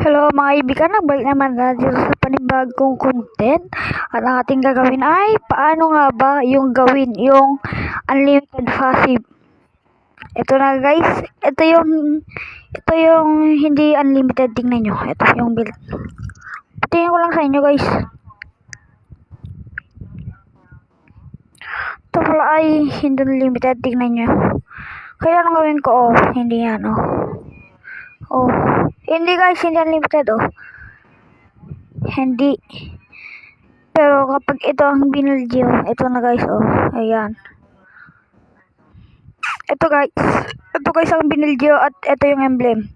Hello mga kaibigan, nagbalik naman na dito sa panibagong content. At ang ating gagawin ay paano nga ba yung gawin yung unlimited passive. Ito na guys, ito yung hindi unlimited, tingnan nyo. Ito yung build. Tingnan ko lang sa inyo guys. Ito pala ay hindi unlimited, tingnan nyo. Kaya anong gawin ko? Oh, hindi yan oh. Oh, hindi guys, hindi unlimited oh. Hindi. Pero kapag ito ang binildio, ito na guys oh. Ayan. Ito guys ang binildio at ito yung emblem.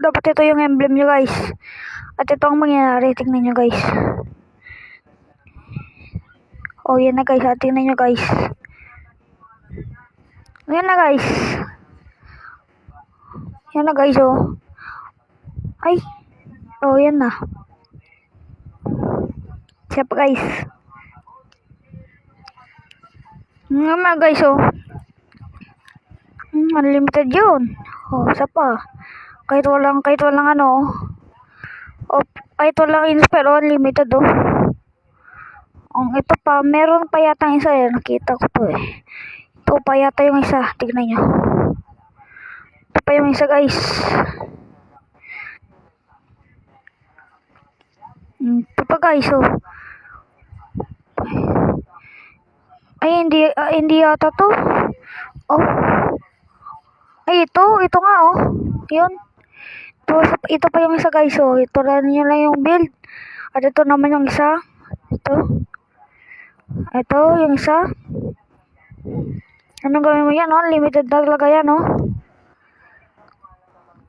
Dapat ito yung emblem nyo guys. At ito ang mangyayari, tingnan nyo guys. Oh, yan na guys, tingnan nyo guys. Yan na guys. Yan na guys oh. Ay. Oh, yan na. Siya pa guys. Nga na guys oh. Unlimited yun. Oh, isa pa. Kahit walang ano. Oh, kahit walang in-spell, unlimited oh. Ito pa, meron pa yata isa eh. Nakita ko to eh. Ito pa yata yung isa. Tignan nyo. Ito pa yung isa guys. Ito pa guys oh. Ay, hindi yata to. Oh. Ay, ito nga oh. Yun. Ito pa yung isa guys oh. Ito lang yung build. At ito naman yung isa. Ito yung isa. Anong gawin mo yan oh? Limited na talaga yan oh.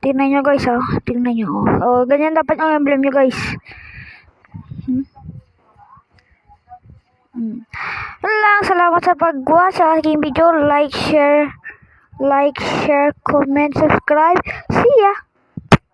Tingnan nyo guys oh. Tingnan nyo oh. Oh, ganyan dapat yung emblem nyo guys. Lang, salamat sa pag-watch sa aking video. Like, share, comment, subscribe. See ya!